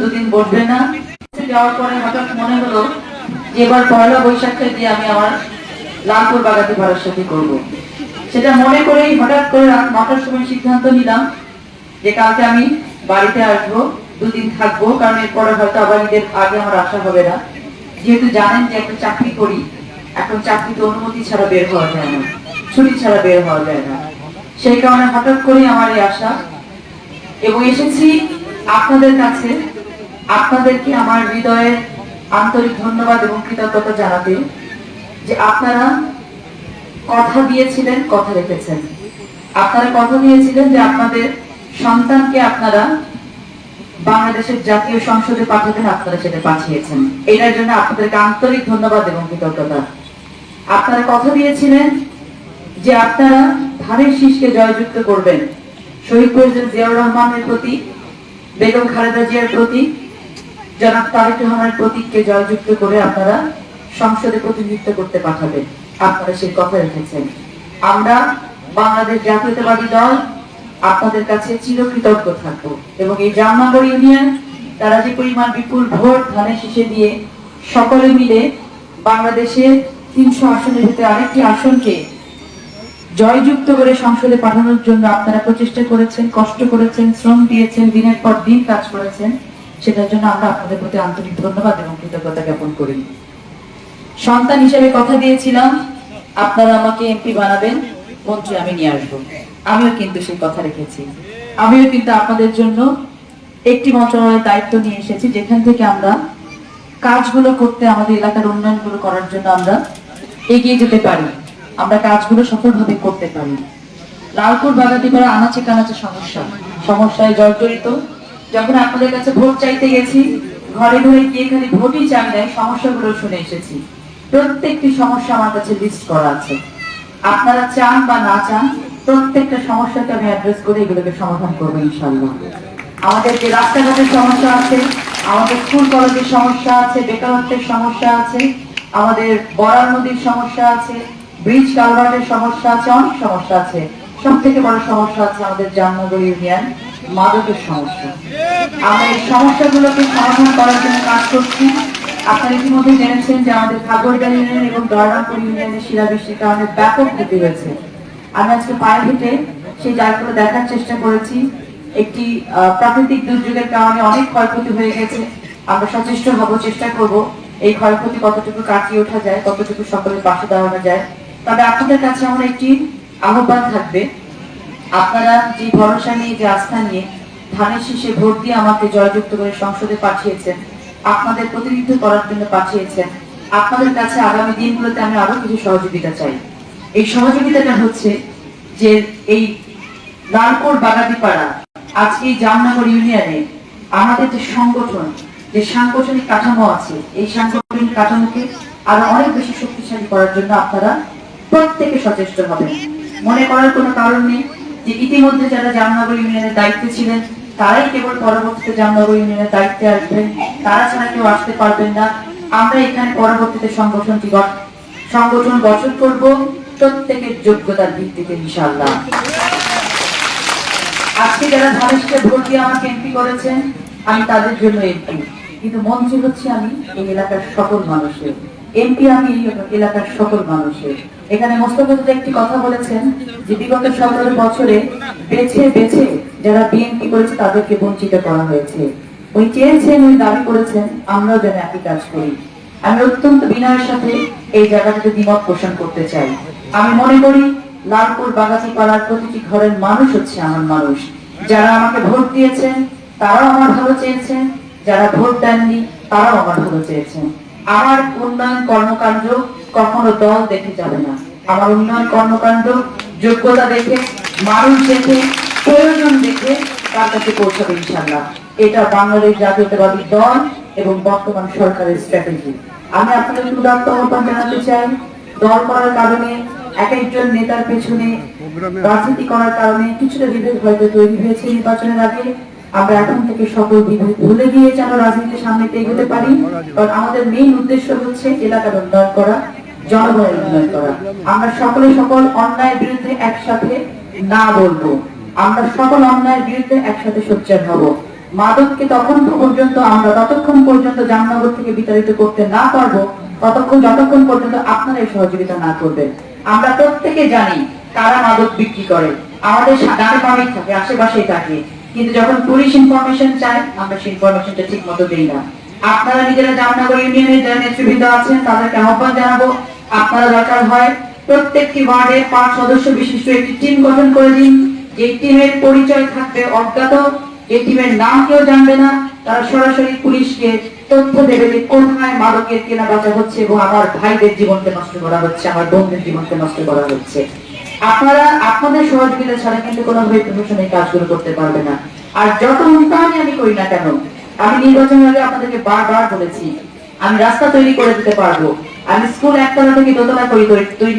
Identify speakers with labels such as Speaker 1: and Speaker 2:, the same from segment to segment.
Speaker 1: দুদিন বসবে না, যাওয়ার পরে হঠাৎ মনে হলো যে এবার পয়লা বৈশাখে দিয়ে আমি আমার লালপুর বাগাতি পাড়ার সাথে করবো। সেটা মনে করেই হঠাৎ করে রাত 9টার সময় সিদ্ধান্ত নিলাম যে কালকে আমি বাড়িতে আসবো, দুদিন থাকবো, কারণ এরপরে হয়তো আবার ঈদের আগে আমার আসা হবে না। যেহেতু জানেন যে একটা চাকরি করি, এখন চাকরিতে অনুমতি ছাড়া বের হওয়া যায় না, ছুটি ছাড়া বের হওয়া যায় না। সেই কারণে হঠাৎ করেই আমার এই আশা, এবং এসেছি আপনাদের কাছে আপনাদেরকে আমার হৃদয়ের আন্তরিক ধন্যবাদ এবং কৃতজ্ঞতা জানাতে, যে আপনারা কথা দিয়েছিলেন, কথা রেখেছেন। আপনারা কথা দিয়েছিলেন যে আপনাদের সন্তানকে আপনারা বাংলাদেশের জাতীয় সংসদে পাঠাবেন, আপনারা সেটা পাঠিয়েছেন। এটার জন্য আপনাদেরকে আন্তরিক ধন্যবাদ এবং কৃতজ্ঞতা। আপনারা কথা দিয়েছিলেন যে আপনারা ধানের শীষকে জয়যুক্ত করবেন, শহীদ প্রেসিডেন্ট জিয়াউর রহমানের প্রতি, বেগম খালেদা জিয়ার প্রতি, জনাব তারেক রহমানের প্রতীককে জয়যুক্ত করে আপনারা সংসদে প্রতিনিধিত্ব করতে পাঠাবেন। আপনারা সেই কথা রেখেছেন। আমরা বাংলাদেশ জাতীয়তাবাদী দল আপনাদের কাছে চিরকৃতজ্ঞ থাকবো, এবং এই জামনগর ইউনিয়ন তারা যে পরিমাণ বিপুল ভোট ধানের শীষে দিয়ে সকলে মিলে বাংলাদেশের 300 আসনের ভিতরে আরেকটি আসনকে জয়যুক্ত করে সংসদে পাঠানোর জন্য আপনারা প্রচেষ্টা করেছেন, কষ্ট করেছেন, শ্রম দিয়েছেন, দিনের পর দিন কাজ করেছেন। সেটার জন্য আমরা আপনাদের প্রতি আন্তরিক ধন্যবাদ এবং কৃতজ্ঞতা জ্ঞাপন করি। সন্তান হিসেবে কথা দিয়েছিলাম আপনারা আমাকে এমপি বানাবেন, মন্ত্রী আমি নিয়ে আসবো। আমিও কিন্তু সেই কথা রেখেছি। আমিও কিন্তু আপনাদের জন্য একটি মন্ত্রণালয়ের দায়িত্ব নিয়ে এসেছি, যেখান থেকে আমরা কাজগুলো করতে, আমাদের এলাকার উন্নয়নগুলো করার জন্য আমরা এগিয়ে যেতে পারি, আমরা কাজগুলো সফলভাবে করতে পারি। লালপুর বাগাতিপাড়া আনাচে কানাচে সমস্যায় জর্জরিত। যখন আপনাদের কাছে ভোট চাইতে গেছি, ঘরে ঘরে গিয়ে খালি ভোটই চাই নাই, সমস্যাগুলো শুনে এসেছি। প্রত্যেকটি সমস্যা আমার কাছে লিস্ট করা আছে। আপনারা চান বা না চান, প্রত্যেকটা সমস্যাকে আমি অ্যাড্রেস করে এগুলোকে সমাধান করবো ইনশাআল্লাহ। আমাদের যে রাস্তাঘাটের সমস্যা আছে, আমাদের স্কুল কলেজের সমস্যা আছে, বেকারত্বের সমস্যা আছে, আমাদের বরাল নদীর সমস্যা আছে, ব্রিজ কালভার্টের সমস্যা আছে, অনেক সমস্যা আছে। সব থেকে বড় সমস্যা আছে আমাদের জামনগর ইউনিয়ন মাদকের সমস্যা। আমরা এই সমস্যাগুলোকে সমাধান করার জন্য কাজ করছি। আপনারা ইতিমধ্যে জেনেছেন যে আমাদের খাগড়িয়া ইউনিয়ন এবং দয়ারামপুর ইউনিয়নের শিলাবৃষ্টির কারণে ব্যাপক ক্ষতি হয়েছে। আমি আজকে পায়ে হেঁটে সেই জায়গাগুলো দেখার চেষ্টা করেছি। একটি প্রাকৃতিক দুর্যোগের কারণে অনেক ক্ষয়ক্ষতি হয়ে গেছে। আমরা সচেষ্ট হব, চেষ্টা করব এই ক্ষয়ক্ষতি কতটুকু কাটিয়ে ওঠা যায়, কতটুকু সকলের পাশে দাঁড়ানো যায়। তবে আপনাদের কাছে আমার একটি আহ্বান থাকবে, আপনারা যে ভরসা নিয়ে, যে আস্থা নিয়ে ধানের শীষে ভোট দিয়ে আমাকে জয়যুক্ত করে সংসদে পাঠিয়েছেন, আপনাদের প্রতিনিধিত্ব করার জন্য পাঠিয়েছেন, আপনাদের কাছে আগামী দিনগুলোতে আমি আরো কিছু সহযোগিতা চাই। এই সহযোগিতাটা হচ্ছে যে এই লালপুর বাগাতিপাড়া, আজকে এই জামনগর ইউনিয়নে আমাদের যে সংগঠন, যে সাংগঠনিক কাঠামো আছে, এই সাংগঠনিক কাঠামোকে আরো অনেক বেশি শক্তিশালী করার জন্য আপনারা প্রত্যেকে সচেষ্ট হবেন। মনে করার কোনো কারণ নেই যে ইতিমধ্যে যারা জামনগর ইউনিয়নের দায়িত্বে ছিলেন তারাই কেবল পরবর্তীতে জামনগর ইউনিয়নের দায়িত্বে আসবেন, তারা ছাড়া কেউ আসতে পারবেন না। আমরা এখানে পরবর্তীতে সংগঠন গঠন করব প্রত্যেকের যোগ্যতার ভিত্তিতে ইনশাআল্লাহ। আজকে যারা ধানেশকে ভোট দিয়ে আমাকে এমপি করেছেন, আমি তাদের জন্য এমপি, কিন্তু মন্ত্রী হচ্ছে আমি এই এলাকার সকল মানুষের, এমপি আমি এই এলাকার সকল মানুষের। এখানে মোস্তফা একটি কথা বলেছেন যে বিগত 17 বছরে বেছে বেছে যারা বিএনপি করেছে তাদেরকে বঞ্চিত করা হয়েছে। উনি চেয়েছেন, উনি দাবি করেছেন আমরাও যেন একই কাজ করি। আমি অত্যন্ত বিনয়ের সাথে এই জায়গাটাতে দ্বিমত পোষণ করতে চাই। আমি মনে করি লালপুর বাগাতিপাড়ার প্রতিটি ঘরের মানুষ হচ্ছে আমার মানুষ। যারা আমাকে ভোট দিয়েছেন তারাও আমার ভালো চেয়েছেন, যারা ভোট দেননি তারাও আমার ভালো চেয়েছেন। আমার উন্নয়ন কর্মকাণ্ড কখনো দল দেখে যাবে না। আমার উন্নয়ন কর্মকাণ্ড যোগ্যতা দেখে, মানুষ দেখে, প্রয়োজন দেখে তার কাছে পৌঁছাবে ইনশাআল্লাহ। এটা বাংলাদেশ জাতীয়তাবাদী দল এবং বর্তমান সরকারের স্ট্র্যাটেজি। আমি আপনাদের উদাত্ত আহ্বান জানাতে চাই, দল করার কারণে, এক একজন নেতার পেছনে রাজনীতি করার কারণে কিছুটা বিভেদ হয়তো তৈরি হয়েছে নির্বাচনের আগে। আমরা এখন থেকে সকল বিভেদ ভুলে গিয়ে যেন রাজনীতির সামনে এগোতে পারি, কারণ আমাদের মেইন উদ্দেশ্য হচ্ছে এলাকার উন্নয়ন করা, জনগণের উন্নয়ন করা। আমরা সকল অন্যায়ের বিরুদ্ধে একসাথে না বলবো, আমরা সকল অন্যায়ের বিরুদ্ধে একসাথে সোচ্চার হব। মাদককে ততক্ষণ পর্যন্ত জামনগর থেকে বিতাড়িত করতে না পারবো, যতক্ষণ পর্যন্ত আপনারা এই সহযোগিতা না করবেন। আমরা প্রত্যেকে জানি কারা মাদক বিক্রি করে, আমাদের ডানে বামেই থাকে, আশেপাশেই থাকে, কিন্তু যখন পুলিশ ইনফরমেশন চায় আমরা সেই ইনফরমেশনটা ঠিক মতো দিই না। আপনারা নিজেরা জামনগর ইউনিয়নের যারা নেতৃবৃন্দ আছেন তাদেরকে আহ্বান জানাবো, আপনারা দরকার হয় প্রত্যেকটি ওয়ার্ডে 5 সদস্য বিশিষ্ট একটি টিম গঠন করে দিন। যে টিমের পরিচয় থাকবে অজ্ঞাত, যে টিমের নাম কেউ জানবে না, তারা সরাসরি পুলিশকে তথ্য দেবে যে কোথায় মাদকের কেনা বেচা হচ্ছে এবং আমার ভাইদের জীবনকে নষ্ট করা হচ্ছে, আমার বোনদের জীবনকে নষ্ট করা হচ্ছে। আপনারা আপনাদের সহযোগিতা ছাড়া কিন্তু কোনোভাবে প্রশাসন এই কাজগুলো করতে পারবে না। আর যত উন্নয়নই আমি করি না কেন, আমি নির্বাচনের আগে আপনাদেরকে বারবার বলেছি আমি রাস্তা তৈরি করে দিতে পারবো, আমি স্কুল একতলা থেকে দোতলা তৈরি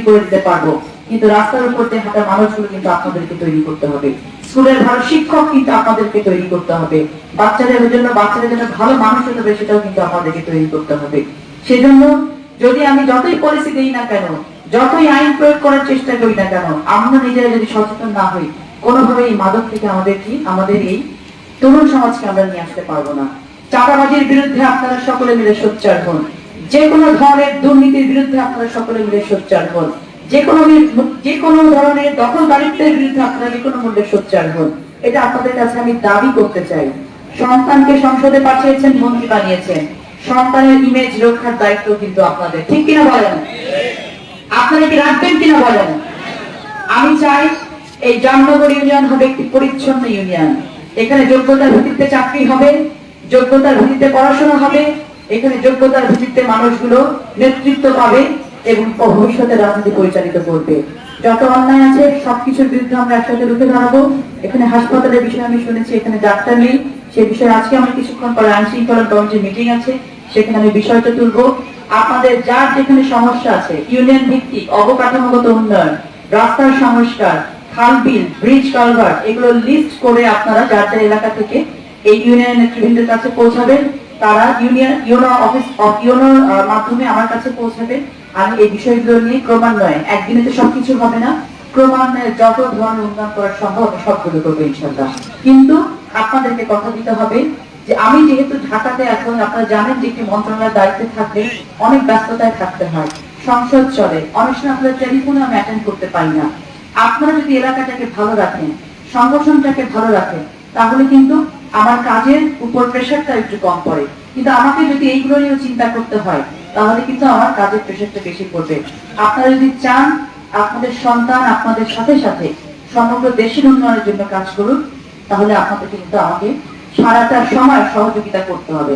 Speaker 1: করে দিতে পারবো, কিন্তু রাস্তার উপর দিয়ে হাঁটা মানুষগুলো কিন্তু আপনাদেরকে তৈরি করতে হবে। স্কুলের ভালো শিক্ষক কিন্তু আপনাদেরকে তৈরি করতে হবে, বাচ্চাদের জন্য ভালো মানুষ হতে হবে, সেটাও কিন্তু আপনাদেরকে তৈরি করতে হবে। সেজন্য যদি আমি যতই পলিসি দিই না কেন, যতই আইন প্রয়োগ করার চেষ্টা করি না কেন, আমরা নিজেরা যদি সচেতন না হই, কোনোভাবে এই মাদক থেকে আমাদের এই তরুণ সমাজকে আমরা নিয়ে আসতে পারবো না। চাঁদাবাজির বিরুদ্ধে আপনারা সকলে মিলে সোচ্চার হন, যে কোনো ধরনের দুর্নীতির বিরুদ্ধে আপনারা সকলে মিলে সোচ্চার হন, যে কোনো ধরনের দখলদারিত্বের বিরুদ্ধে আপনারা যে কোনো মূল্যে সোচ্চার হন। এটা আপনাদের কাছে আমি দাবি করতে চাই। সন্তানকে সংসদে পাঠিয়েছেন, মন্ত্রী বানিয়েছেন, সন্তানের ইমেজ রক্ষার দায়িত্ব কিন্তু আপনাদের, ঠিক কিনা বলেন? আপনারা কি রাখবেন কিনা বলেন? আমি চাই এই জামনগর ইউনিয়ন হবে একটি পরিচ্ছন্ন ইউনিয়ন। এখানে যোগ্যতার ভিত্তিতে চাকরি হবে, যোগ্যতার ভিত্তিতে পড়াশোনা হবে, এখানে যোগ্যতার ভিত্তিতে মানুষগুলো নেতৃত্ব পাবে এবং ভবিষ্যতে রাজনীতি পরিচালিত করবে। যত অন্যায় আছে সবকিছুর বিরুদ্ধে আমরা একসাথে রুখে দাঁড়াবো। এখানে হাসপাতালের বিষয়ে আমি শুনেছি এখানে ডাক্তার নেই, সেই বিষয়ে আজকে আমার কিছুক্ষণ পরে আইন শৃঙ্খলা কমিটির মিটিং আছে, সেখানে আমি বিষয়টা তুলবো। আপনাদের যার যেখানে সমস্যা আছে, ইউনিয়ন ভিত্তিক অবকাঠামোগত উন্নয়ন, রাস্তার সংস্কার, খাল বিল, ব্রিজ কালভার্ট, এগুলো লিস্ট করে আপনারা যার যার এলাকা থেকে এই ইউনিয়ন নেতৃবৃন্দের কাছে পৌঁছাবেন। তারা ইউনোর মাধ্যমে আমার কাছে পৌঁছাবে। আমি এই বিষয়গুলো নিয়ে ক্রমান্বয়ে, একদিনে তো সবকিছু হবে না, ক্রমান্বয়ে যত ধরনের উন্নয়ন করা সম্ভব সবগুলো করবো ইনশাআল্লাহ। কিন্তু আপনাদেরকে কথা দিতে হবে যে আমি যেহেতু ঢাকাতে, এখন আপনারা জানেন যে একটি মন্ত্রণালয়ের দায়িত্বে থাকলে অনেক ব্যস্ততায় থাকতে হয়, সংসদ চলে, অনেক সময় আপনাদের টেলিফোনে আমি অ্যাটেন্ড করতে পারি না। আপনারা যদি এলাকাটাকে ভালো রাখেন, সংগঠনটাকে ভালো রাখেন, তাহলে কিন্তু আমার কাজের উপর প্রেশারটা একটু কম পড়ে। কিন্তু আমাকে যদি এইগুলো নিয়ে চিন্তা করতে হয়, তাহলে কিন্তু আমার কাজের প্রেশারটা বেশি পড়বে। আপনারা যদি চান আপনাদের সন্তান আপনাদের সাথে সাথে সমগ্র দেশের উন্নয়নের জন্য কাজ করুন, তাহলে আপনাদেরকে কিন্তু আমাকে সারাটা সময় সহযোগিতা করতে হবে।